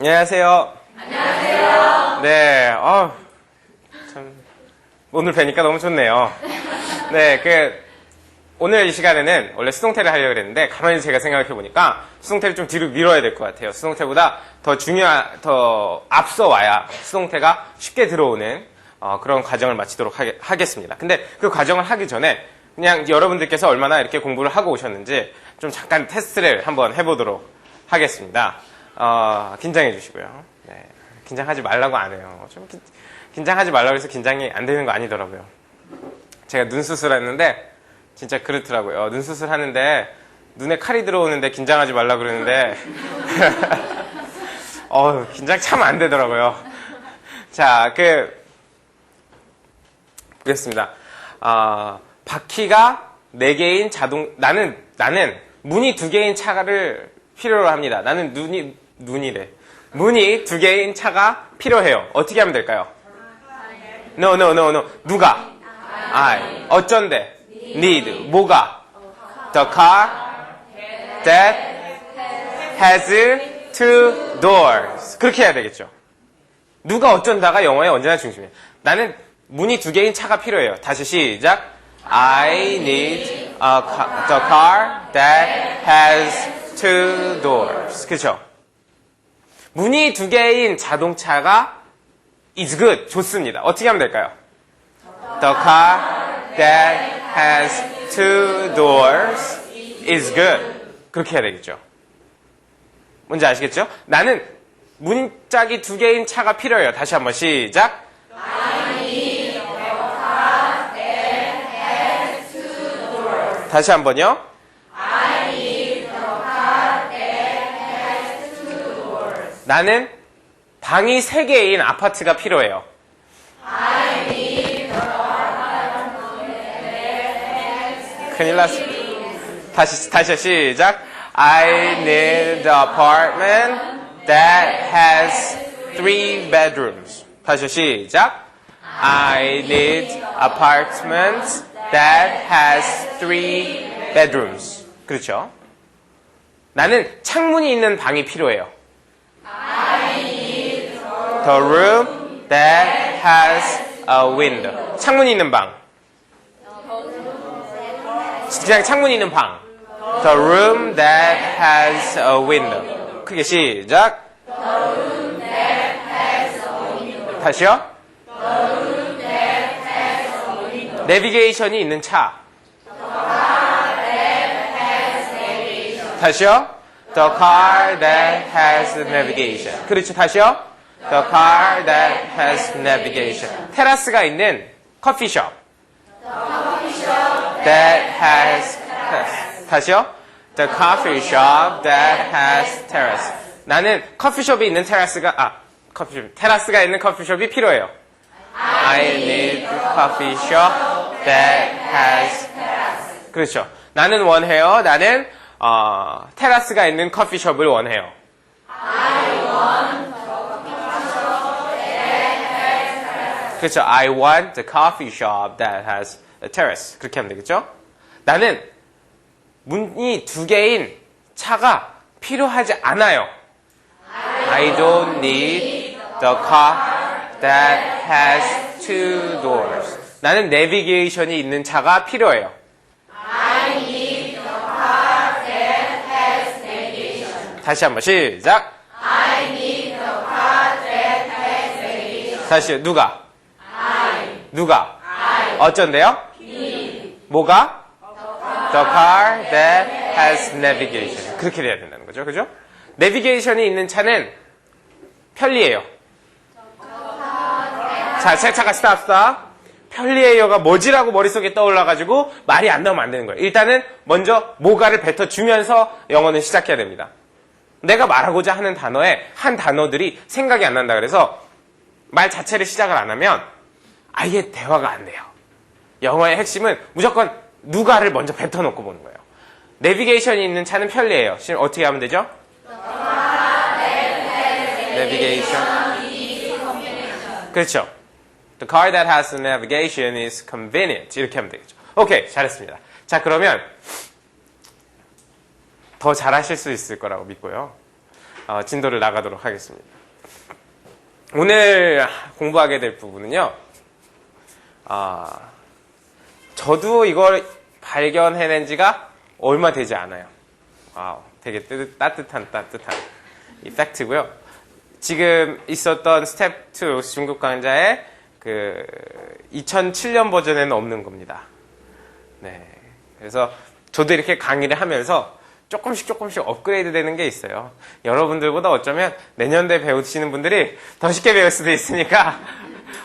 안녕하세요. 안녕하세요. 네, 참, 오늘 뵈니까 너무 좋네요. 네, 오늘 이 시간에는 원래 수동태를 하려고 그랬는데, 가만히 제가 생각해보니까 수동태를 좀 뒤로 밀어야 될 것 같아요. 수동태보다 더 앞서 와야 수동태가 쉽게 들어오는 그런 과정을 마치도록 하겠습니다. 근데 그 과정을 하기 전에 그냥 여러분들께서 얼마나 이렇게 공부를 하고 오셨는지 좀 잠깐 테스트를 한번 해보도록 하겠습니다. 긴장해 주시고요. 네, 긴장하지 말라고 안 해요. 좀 긴장하지 말라고 해서 긴장이 안 되는 거 아니더라고요. 제가 눈 수술했는데 진짜 그렇더라고요. 눈 수술하는데 눈에 칼이 들어오는데 긴장하지 말라고 그러는데 긴장 참 안 되더라고요. 자, 보겠습니다. 바퀴가 4개인 나는 문이 2개인 차를 필요로 합니다. 나는 문이 2개인 차가 필요해요. 어떻게 하면 될까요? No. 누가? I. 어쩐데? Need. 뭐가? The car that has 2 doors. 그렇게 해야 되겠죠. 누가 어쩐다가 영어의 언제나 중심이에요. 나는 문이 2개인 차가 필요해요. 다시 시작. I need the car that has 2 doors. 그렇죠? 문이 2개인 자동차가 is good. 좋습니다. 어떻게 하면 될까요? The car that has 2 doors is good. 그렇게 해야 되겠죠. 뭔지 아시겠죠? 나는 문짝이 2개인 차가 필요해요. 다시 한번 시작. 다시 한번요. 나는 방이 3개인 아파트가 필요해요. 큰일 났어. 다시 시작. I need the apartment that has 3 bedrooms. 다시 시작. I need apartment that has 3 bedrooms. 그렇죠? 나는 창문이 있는 방이 필요해요. The room that has a window. 창문이 있는 방. 그냥 창문이 있는 방. The room that has a window. 크게 시작. 다시요. 내비게이션이 있는 차. 다시요. The car that has navigation. 그렇죠. 다시요. The car that has navigation. 테라스가 있는 커피숍. That has terrace. 다시요. The coffee shop that has terrace. 나는 커피숍이 있는 테라스가 있는 커피숍이 필요해요. I need a coffee shop that has terrace. 그렇죠. 나는 원해요. 나는 테라스가 있는 커피숍을 원해요. 그렇죠. I want the coffee shop that has a terrace. 그렇게 하면 되겠죠? 나는 문이 2개인 차가 필요하지 않아요. I don't need the car that has 2 doors. 나는 내비게이션이 있는 차가 필요해요. I need the car that has navigation. 다시 한번 시작. I need the car that has navigation. 다시요. 누가? 누가? 어쩐데요? 뭐가? The car that has navigation. 그렇게 돼야 된다는 거죠. 그죠? 내비게이션이 있는 차는 편리해요. 자, 잠깐 스탑. 편리해요가 뭐지라고 머릿속에 떠올라가지고 말이 안 나오면 안 되는 거예요. 일단은 먼저 뭐가를 뱉어주면서 영어는 시작해야 됩니다. 내가 말하고자 하는 단어에 한 단어들이 생각이 안 난다 그래서 말 자체를 시작을 안 하면 아예 대화가 안 돼요. 영어의 핵심은 무조건 누가를 먼저 뱉어놓고 보는 거예요. 내비게이션이 있는 차는 편리해요. 지금 어떻게 하면 되죠? 내비게이션. 그렇죠. The car that has navigation is convenient. 이렇게 하면 되겠죠. 오케이, 잘했습니다. 자, 그러면 더 잘하실 수 있을 거라고 믿고요. 진도를 나가도록 하겠습니다. 오늘 공부하게 될 부분은요. 저도 이걸 발견해낸 지가 얼마 되지 않아요. 되게 따뜻한 이 팩트고요. 지금 있었던 스텝 2 중국 강좌의 그 2007년 버전에는 없는 겁니다. 네. 그래서 저도 이렇게 강의를 하면서 조금씩 업그레이드 되는 게 있어요. 여러분들보다 어쩌면 내년도에 배우시는 분들이 더 쉽게 배울 수도 있으니까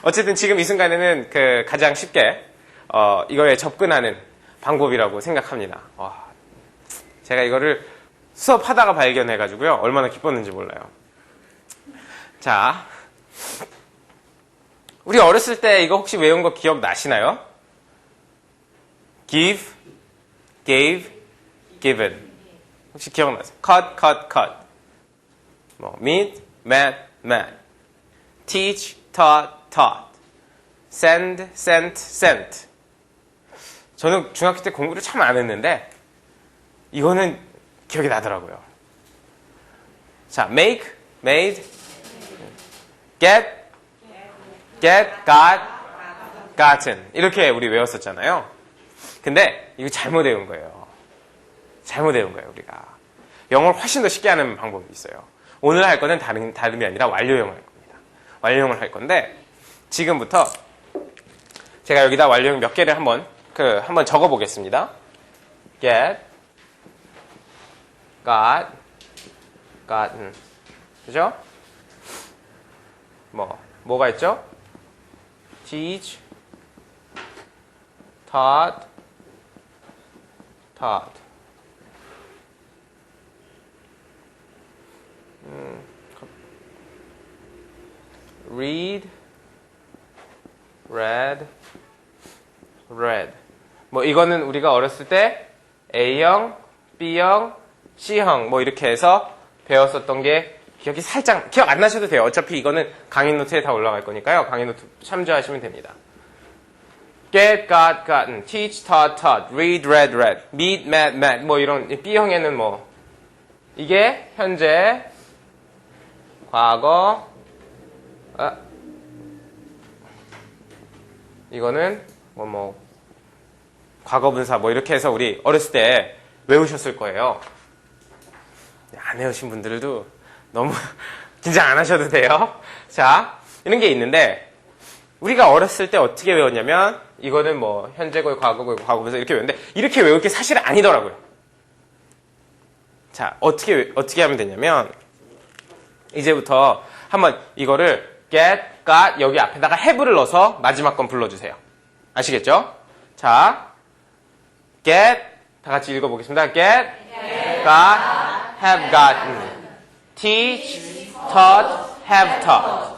어쨌든 지금 이 순간에는 그 가장 쉽게 이거에 접근하는 방법이라고 생각합니다. 제가 이거를 수업하다가 발견해가지고요. 얼마나 기뻤는지 몰라요. 자, 우리 어렸을 때 이거 혹시 외운 거 기억나시나요? give, gave, given. 혹시 기억나세요? cut. meet, met. teach, taught. send, sent. 저는 중학교 때 공부를 참 안 했는데 이거는 기억이 나더라고요. 자, make, made, get, got, gotten. 이렇게 우리 외웠었잖아요. 근데 이거 잘못 외운 거예요. 우리가. 영어를 훨씬 더 쉽게 하는 방법이 있어요. 오늘 할 거는 다름이 아니라 완료형을 할 겁니다. 완료형을 할 건데 지금부터 제가 여기다 완료형 몇 개를 한번 적어 보겠습니다. get, got, gotten. 그죠? 뭐가 있죠? teach, taught. read, read. 이거는 우리가 어렸을 때 A형, B형, C형 이렇게 해서 배웠었던 게 기억 안 나셔도 돼요. 어차피 이거는 강의 노트에 다 올라갈 거니까요. 강의 노트 참조하시면 됩니다. get, got, gotten, teach, taught, read, read, meet, met. 이런 B형에는 이게 현재, 과거, 이거는 과거분사 이렇게 해서 우리 어렸을 때 외우셨을 거예요. 안 외우신 분들도 너무 긴장 안 하셔도 돼요. 자, 이런 게 있는데 우리가 어렸을 때 어떻게 외웠냐면 이거는 현재고의 과거고의 과거분사 이렇게 외웠는데 이렇게 외울 게 사실 아니더라고요. 자, 어떻게 하면 되냐면 이제부터 한번 이거를 get, got 여기 앞에다가 have를 넣어서 마지막 건 불러주세요. 아시겠죠? 자, get 다 같이 읽어보겠습니다. get, got, have gotten, teach, taught, have taught,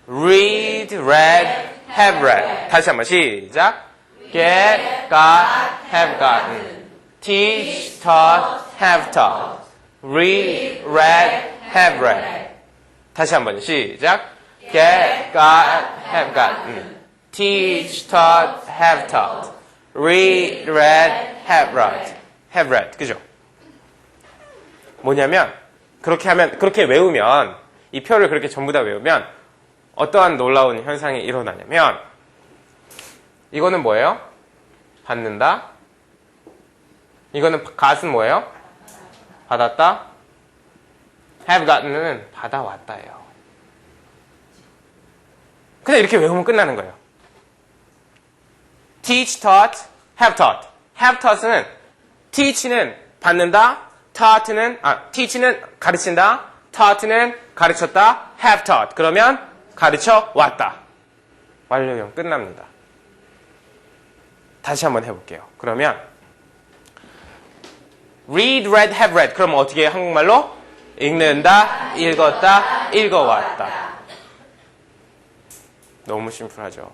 read, read, have read. 다시 한번 시작. get, got, have gotten, teach, taught, have taught, read, read, have read. 다시 한번 시작. get, got, have gotten, teach, taught, have taught, read, read, have read. 그죠? 뭐냐면 그렇게 외우면 이 표를 그렇게 전부 다 외우면 어떠한 놀라운 현상이 일어나냐면 이거는 뭐예요? 받는다. 이거는 got은 뭐예요? 받았다. have gotten은 받아왔다예요. 그냥 이렇게 외우면 끝나는 거예요. teach, taught, have taught. have taught는 teach는 받는다. teach는 가르친다. taught는 가르쳤다. have taught. 그러면 가르쳐 왔다. 완료형 끝납니다. 다시 한번 해볼게요. 그러면 read, read, have read. 그럼 어떻게 해요? 한국말로? 읽는다, 읽었다, 읽어왔다. 너무 심플하죠.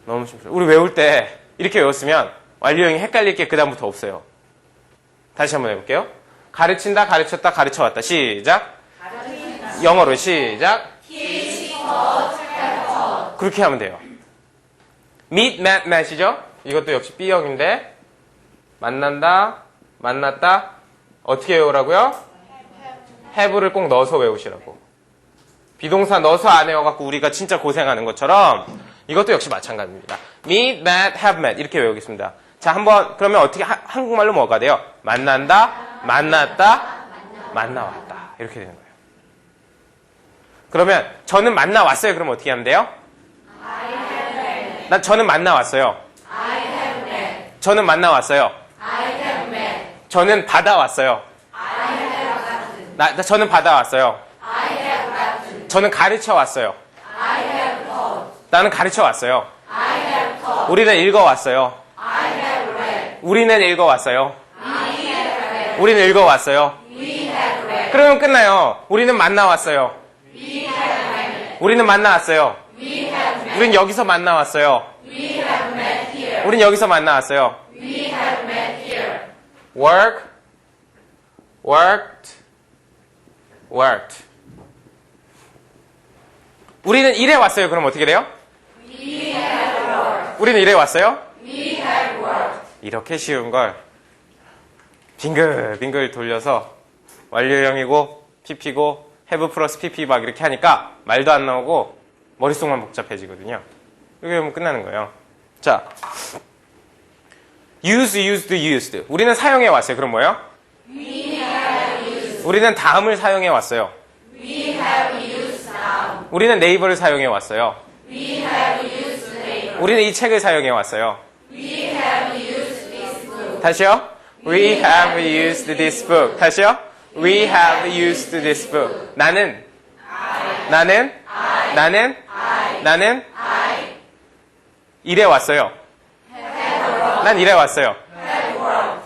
너무 심플해요. 우리 외울 때 이렇게 외웠으면 완료형이 헷갈릴 게 그다음부터 없어요. 다시 한번 해볼게요. 가르친다, 가르쳤다, 가르쳐왔다. 시작. 영어로 시작. 그렇게 하면 돼요. meet, met, met이죠? 이것도 역시 B형인데 만난다, 만났다. 어떻게 외우라고요? have를 꼭 넣어서 외우시라고. 비동사 넣어서 안 외워갖고 우리가 진짜 고생하는 것처럼 이것도 역시 마찬가지입니다. meet, met, have met 이렇게 외우겠습니다. 자, 한번 그러면 어떻게 한국말로 뭐가 돼요? 만난다, 만났다, 만나왔다 이렇게 되는 거예요. 그러면 저는 만나왔어요. 그럼 어떻게 하면 돼요? 저는 만나왔어요. 저는 만나왔어요. 저는 받아왔어요. 저는 받아왔어요. 저는 가르쳐왔어요. 나는 가르쳐왔어요. 우리는 읽어왔어요. 우리는 읽어왔어요. 우리는 읽어왔어요. 그러면 끝나요. 우리는 만나왔어요. 우리는 만나왔어요. 우린 여기서 만나왔어요. 우린 여기서 만나왔어요. work, worked, worked. 우리는 일해 왔어요. 그럼 어떻게 돼요? 우리는 일해 왔어요? 이렇게 쉬운 걸 빙글빙글 돌려서 완료형이고 PP고 have 플러스 PP 막 이렇게 하니까 말도 안 나오고 머릿속만 복잡해지거든요. 이렇게 하면 끝나는 거예요. 자, use, used, used. 우리는 사용해 왔어요. 그럼 뭐예요? 우리는 다음을 사용해 왔어요. 우리는 네이버를 사용해 왔어요. 우리는 이 책을 사용해 왔어요. 다시요. We have used this book. 다시요. We have used this book. 나는 일해 왔어요. 난 일해 왔어요.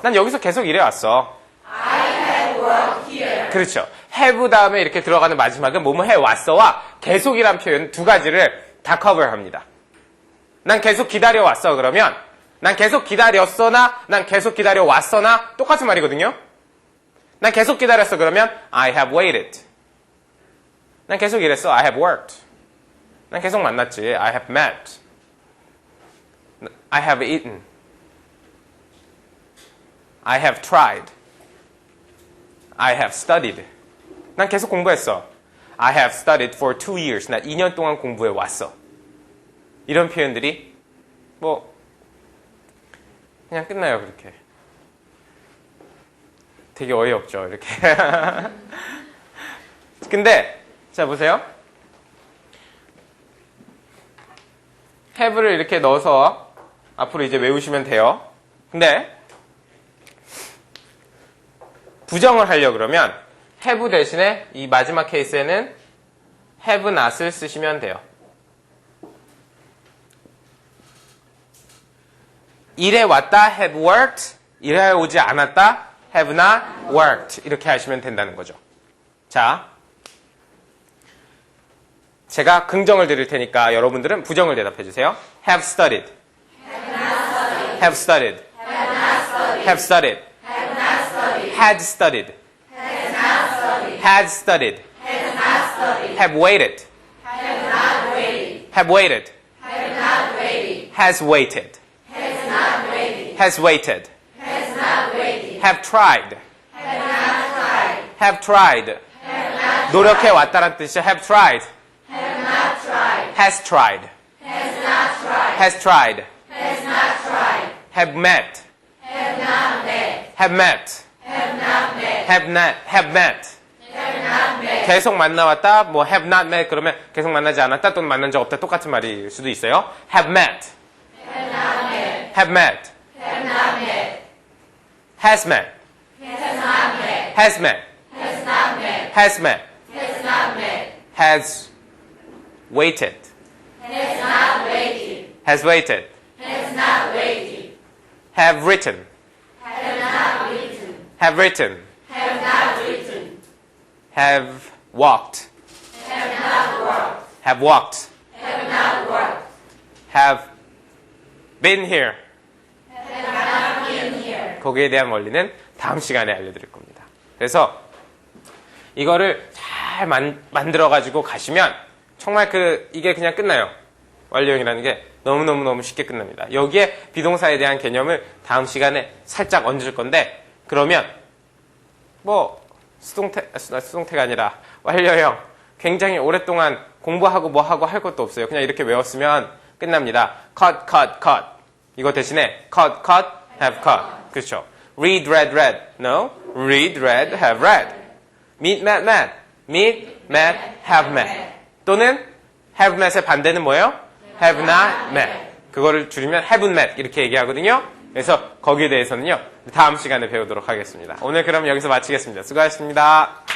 난 여기서 계속 일해 왔어. 그렇죠. have 다음에 이렇게 들어가는 마지막은 뭐뭐 해 왔어와 계속이란 표현 두 가지를 다 커버합니다. 난 계속 기다려 왔어 그러면 난 계속 기다렸어나 난 계속 기다려 왔어나 똑같은 말이거든요. 난 계속 기다렸어 그러면 I have waited. 난 계속 일했어. I have worked. 난 계속 만났지. I have met. I have eaten. I have tried. I have studied. 난 계속 공부했어. I have studied for 2 years. 난 2년 동안 공부해 왔어. 이런 표현들이 뭐 그냥 끝나요. 그렇게. 되게 어이없죠. 이렇게. 근데 자 보세요. have를 이렇게 넣어서 앞으로 이제 외우시면 돼요. 근데 부정을 하려고 그러면 have 대신에 이 마지막 케이스에는 have not을 쓰시면 돼요. 일해 왔다 have worked, 일해 오지 않았다 have not worked 이렇게 하시면 된다는 거죠. 자, 제가 긍정을 드릴 테니까 여러분들은 부정을 대답해 주세요. have studied, have studied, have studied, had studied, had studied, have waited, have waited, has waited, has waited, have tried, have tried, 노력해 왔다는 뜻이죠. have tried, has tried, has tried, have met, have met, have met. 계속 만나왔다, 뭐 have not met 그러면 계속 만나지 않았다 또는 만난 적 없다 똑같은 말일 수도 있어요. have met, have met, has met, has met, has met, has waited, has waited, have written, have written, have walked, have walked, have been here. 거기에 대한 원리는 다음 시간에 알려드릴 겁니다. 그래서 이거를 잘 만들어가지고 가시면 정말 이게 그냥 끝나요. 완료형이라는 게 너무너무 쉽게 끝납니다. 여기에 비동사에 대한 개념을 다음 시간에 살짝 얹을 건데 그러면 뭐 수동태가 아니라 완료형. 굉장히 오랫동안 공부하고 뭐하고 할 것도 없어요. 그냥 이렇게 외웠으면 끝납니다. cut, cut, cut. 이거 대신에 cut, cut, have cut. 그렇죠. read, read, read. No. read, read, have read. meet, met, met. meet, met, have met. 또는 have met의 반대는 뭐예요? have not met. 그거를 줄이면 haven't met 이렇게 얘기하거든요. 그래서 거기에 대해서는요. 다음 시간에 배우도록 하겠습니다. 오늘 그럼 여기서 마치겠습니다. 수고하셨습니다.